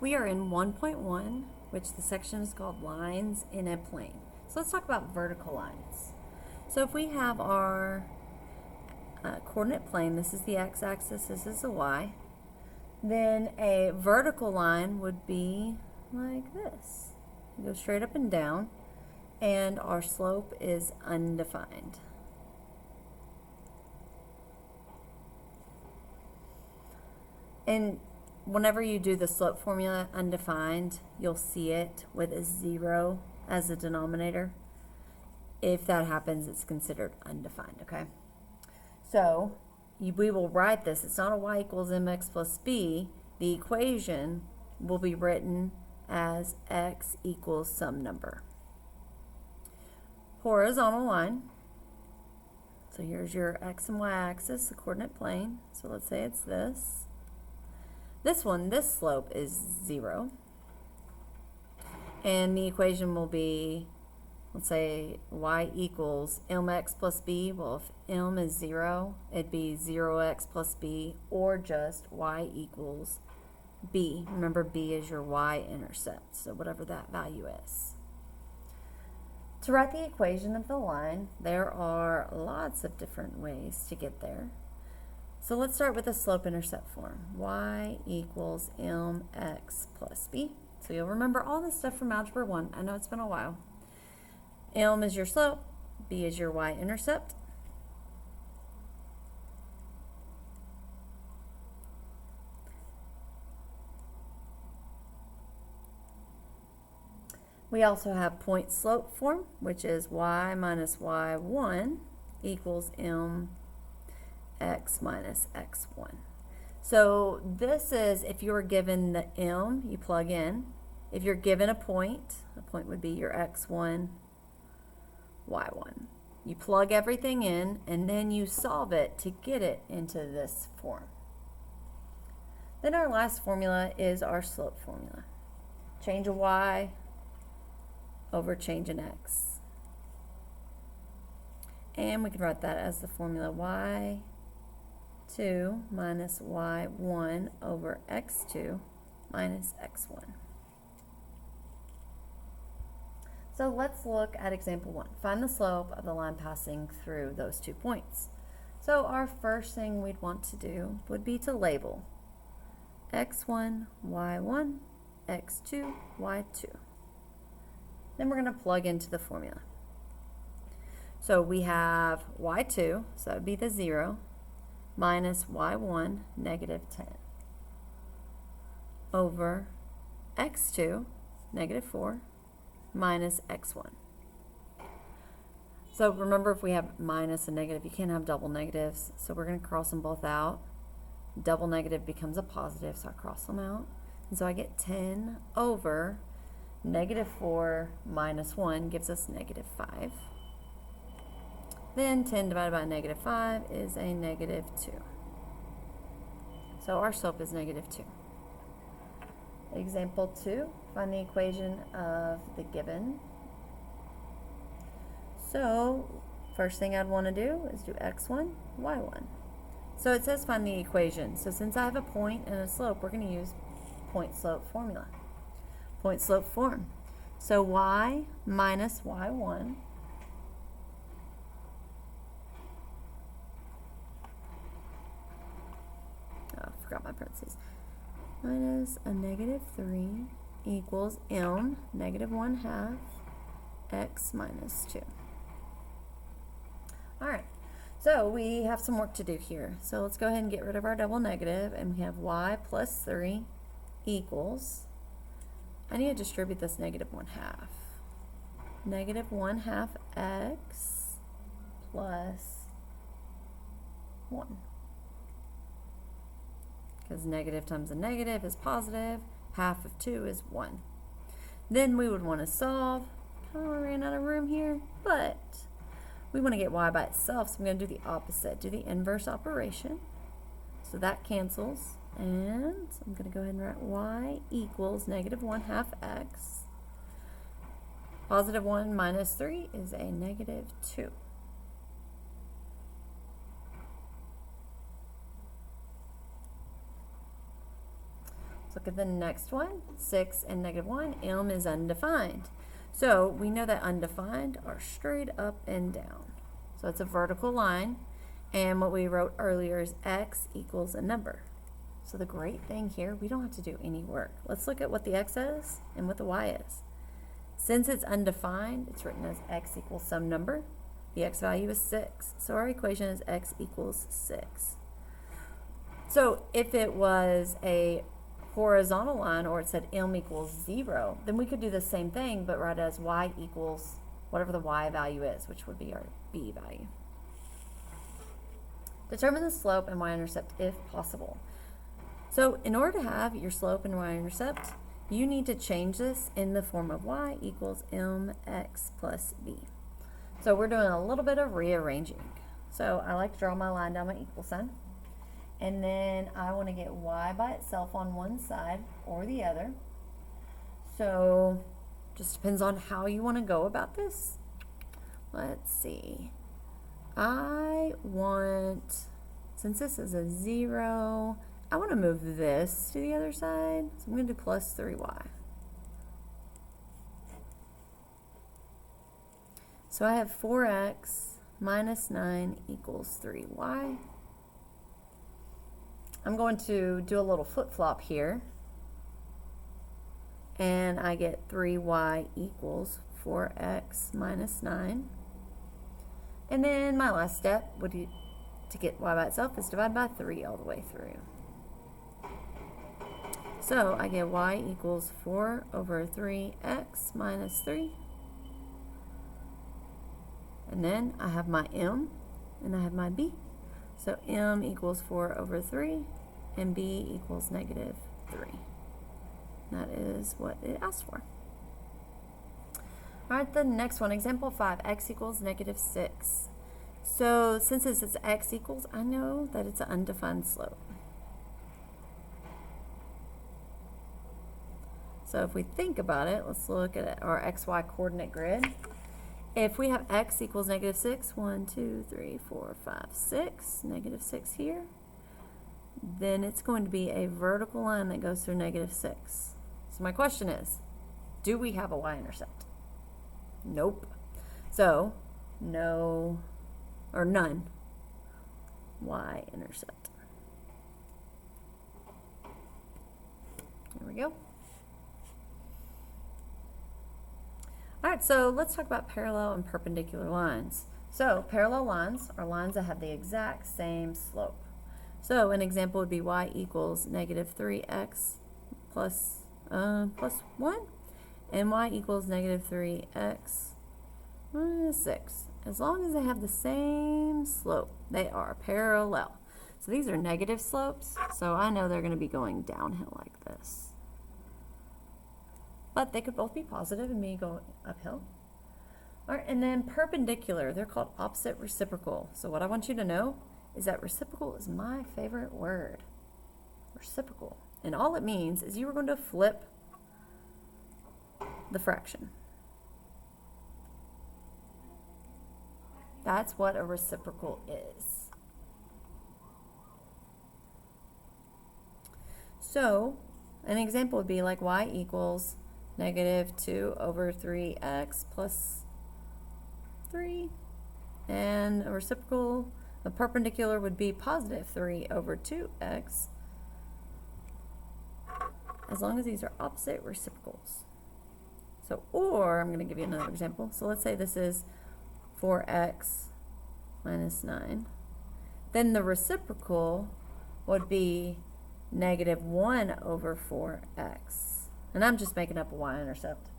We are in 1.1, which the section is called Lines in a Plane. So let's talk about vertical lines. So if we have our coordinate plane, this is the x-axis, this is the y, then a vertical line would be like this. It goes straight up and down, and our slope is undefined. And whenever you do the slope formula undefined, you'll see it with a 0 as a denominator. If that happens, it's considered undefined, okay? So we will write this. It's not a y equals mx plus b. The equation will be written as x equals some number. Horizontal line. So here's your x and y axis, the coordinate plane. So let's say it's this. This slope is 0. And the equation will be, let's say y equals mx plus b. Well, if m is 0, it'd be 0x plus b, or just y equals b. Remember, b is your y-intercept, so whatever that value is. To write the equation of the line, there are lots of different ways to get there. So let's start with the slope-intercept form. Y equals mx plus b. So you'll remember all this stuff from Algebra 1. I know it's been a while. M is your slope, b is your y-intercept. We also have point slope form, which is y minus y1 equals m x minus x1. So this is, if you were given the m, you plug in. If you're given a point would be your x1, y1. You plug everything in, and then you solve it to get it into this form. Then our last formula is our slope formula. Change a y over change an x. And we can write that as the formula y2 minus y1 over x2 minus x1. So let's look at example 1. Find the slope of the line passing through those 2 points. So our first thing we'd want to do would be to label x1, y1, x2, y2. Then we're going to plug into the formula. So we have y2, so that would be the 0, minus y1, negative 10, over x2, negative 4, minus x1. So remember, if we have minus and negative, you can't have double negatives, so we're going to cross them both out. Double negative becomes a positive, so I cross them out. And so I get 10 over negative 4 minus 1 gives us negative 5. Then 10 divided by negative 5 is a negative 2. So our slope is negative 2. Example 2, find the equation of the given. So first thing I'd want to do is do x1, y1. So it says find the equation. So since I have a point and a slope, we're going to use point slope formula. Point slope form. So y minus y1 forgot my parentheses, minus a negative 3 equals m, negative 1/2, x minus 2. Alright, so we have some work to do here. So let's go ahead and get rid of our double negative, and we have y plus 3 equals, I need to distribute this negative 1/2. Negative 1/2 x plus 1. Because negative times a negative is positive, half of 2 is 1. Then we would want to solve. Kind of ran out of room here, but we want to get y by itself, so I'm going to do the opposite, do the inverse operation. So that cancels, and I'm going to go ahead and write y equals negative 1/2 x. Positive 1 minus 3 is a negative 2. Let's look at the next one. 6 and -1. M is undefined. So we know that undefined are straight up and down. So it's a vertical line. And what we wrote earlier is x equals a number. So the great thing here, we don't have to do any work. Let's look at what the x is and what the y is. Since it's undefined, it's written as x equals some number. The x value is 6. So our equation is x equals 6. So if it was a horizontal line, or it said m equals 0, then we could do the same thing, but write it as y equals whatever the y value is, which would be our b value. Determine the slope and y-intercept if possible. So in order to have your slope and y-intercept, you need to change this in the form of y equals mx plus b. So we're doing a little bit of rearranging. So I like to draw my line down my equal sign. And then I want to get y by itself on one side or the other. So just depends on how you want to go about this. Let's see. I want, since this is a 0, I want to move this to the other side. So I'm going to do plus 3y. So I have 4x minus 9 equals 3y. I'm going to do a little flip-flop here. And I get 3y equals 4x minus 9. And then my last step would be to get y by itself is divide by 3 all the way through. So I get y equals 4 over 3x minus 3. And then I have my m and I have my b. So m equals 4 over 3 and b equals -3. That is what it asked for. All right, the next one, example 5, x equals -6. So since this is x equals, I know that it's an undefined slope. So if we think about it, let's look at our xy coordinate grid. If we have x equals -6, 1, 2, 3, 4, 5, 6, -6 here, then it's going to be a vertical line that goes through -6. So my question is, do we have a y-intercept? Nope. So, no, or none y-intercept. There we go. All right, so let's talk about parallel and perpendicular lines. So parallel lines are lines that have the exact same slope. So an example would be y equals -3x plus 1, and y equals -3x minus 6. As long as they have the same slope, they are parallel. So these are negative slopes, so I know they're going to be going downhill like this. But they could both be positive and be going uphill. All right, and then perpendicular, they're called opposite reciprocal. So what I want you to know is that reciprocal is my favorite word. Reciprocal. And all it means is you are going to flip the fraction. That's what a reciprocal is. So an example would be like y equals -2 over 3x plus 3. And a reciprocal, a perpendicular would be +3 over 2x, as long as these are opposite reciprocals. So, or I'm going to give you another example. So let's say this is 4x minus 9. Then the reciprocal would be -1 over 4x. And I'm just making up a y-intercept.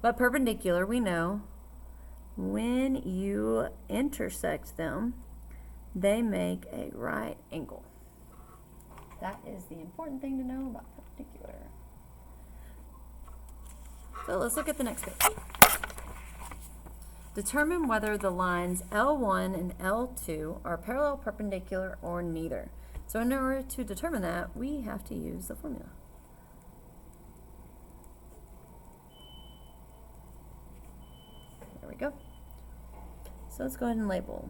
But perpendicular, we know, when you intersect them, they make a right angle. That is the important thing to know about perpendicular. So let's look at the next page. Determine whether the lines L1 and L2 are parallel, perpendicular, or neither. So in order to determine that, we have to use the formula. There we go. So let's go ahead and label.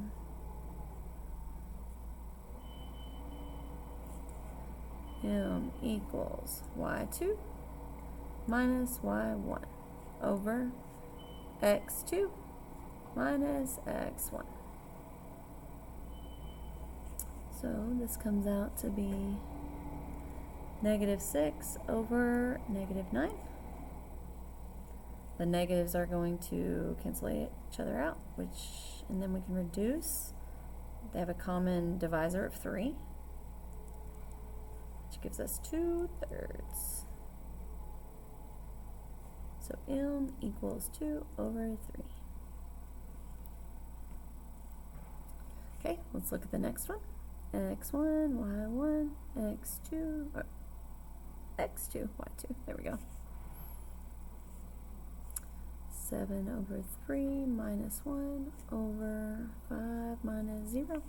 m equals y2 minus y1 over x2 minus x1. So this comes out to be -6 over -9. The negatives are going to cancel each other out, and then we can reduce. They have a common divisor of 3, which gives us 2/3. So m equals 2 over 3. Okay, let's look at the next one. x1, y1, x2, or x2, y2. There we go. 7 over 3 minus 1 over 5 minus 0.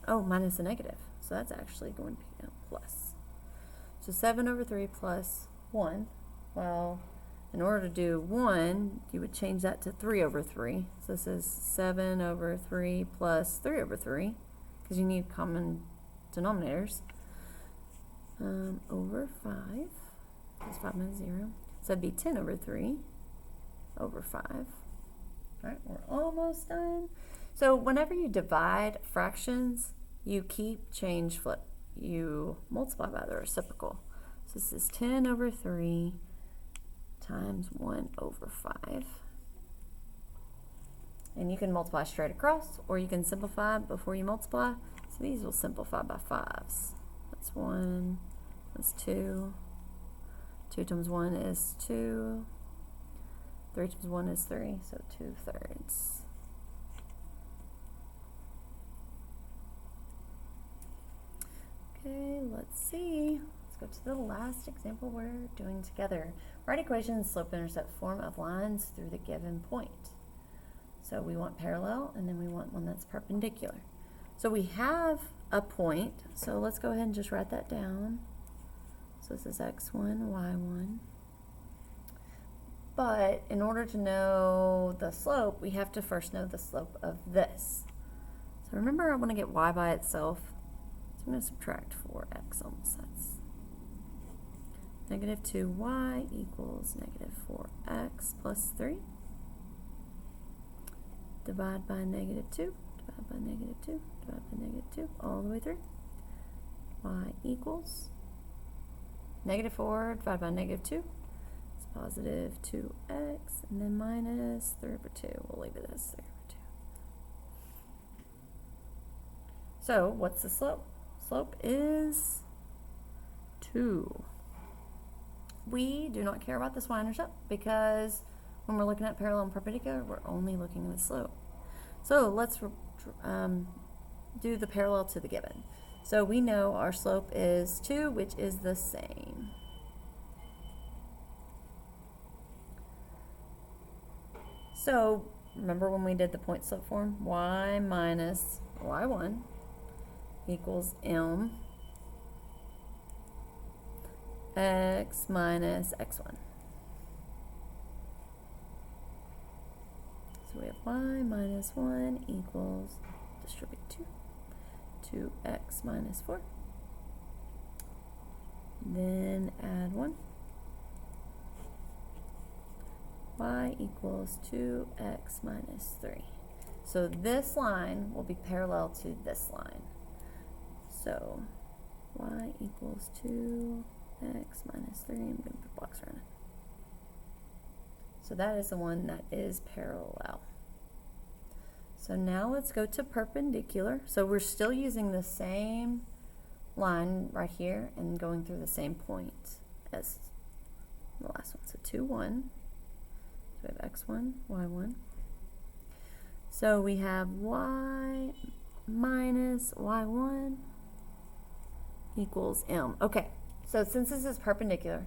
Oh, minus a negative. So that's actually going to be a plus. So 7 over 3 plus 1. Well, in order to do 1, you would change that to 3 over 3. So this is 7 over 3 plus 3 over 3, because you need common denominators. Over 5, that's 5 minus 0. So that'd be 10 over 3 over 5. All right, we're almost done. So whenever you divide fractions, you keep, change, flip. You multiply by the reciprocal. So this is 10 over 3 times 1 over 5. And you can multiply straight across, or you can simplify before you multiply. So these will simplify by 5s. That's 1, that's 2. 2 times 1 is 2. 3 times 1 is 3, so 2/3. Okay, let's see. Let's go to the last example we're doing together. Write equations, slope-intercept form of lines through the given point. So we want parallel, and then we want one that's perpendicular. So we have a point, so let's go ahead and just write that down. So this is x1, y1. But in order to know the slope, we have to first know the slope of this. So remember, I want to get y by itself. So I'm going to subtract 4x on both sides. -2y equals -4x plus 3. Divide by -2, divide by -2, divide by -2, all the way through. Y equals -4 divided by -2. It's positive 2x, and then minus 3 over 2. We'll leave it as 3 over 2. So what's the slope? Slope is 2. We do not care about this y-intercept because when we're looking at parallel and perpendicular, we're only looking at the slope. So let's do the parallel to the given. So we know our slope is 2, which is the same. So remember when we did the point slope form? Y minus y1 equals m x minus x1. So we have y minus 1 equals, distribute 2x minus 4. Then add 1. Y equals 2x minus 3. So this line will be parallel to this line. So y equals 2x minus 3. I'm going to put blocks around it. So that is the one that is parallel. So now let's go to perpendicular. So we're still using the same line right here and going through the same point as the last one. So 2, 1. So we have x1, y1. So we have y minus y1 equals m. Okay, so since this is perpendicular,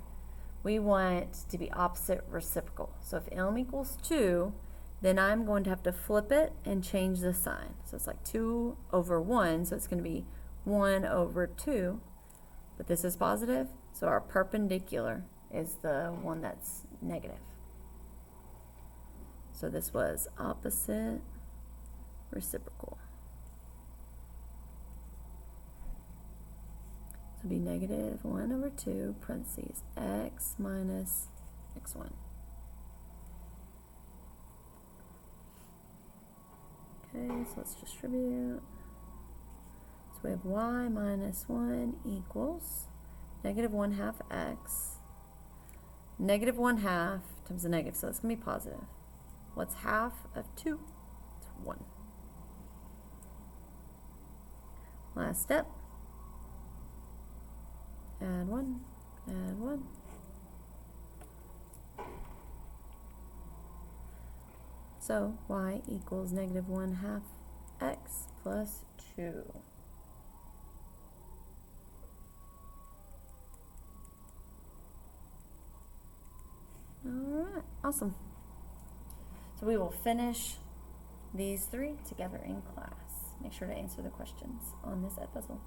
we want to be opposite reciprocal. So if m equals 2, then I'm going to have to flip it and change the sign. So it's like 2 over 1, so it's going to be 1 over 2. But this is positive, so our perpendicular is the one that's negative. So this was opposite reciprocal. So it'd be negative 1 over 2 parentheses x minus x1. Okay, so let's distribute. So we have y minus 1 equals negative 1/2 x. Negative 1/2 times the negative, so that's going to be positive. What's half of 2? It's 1. Last step. Add 1, add 1. So y equals negative 1/2 x plus 2. Alright, awesome. So we will finish these 3 together in class. Make sure to answer the questions on this Edpuzzle.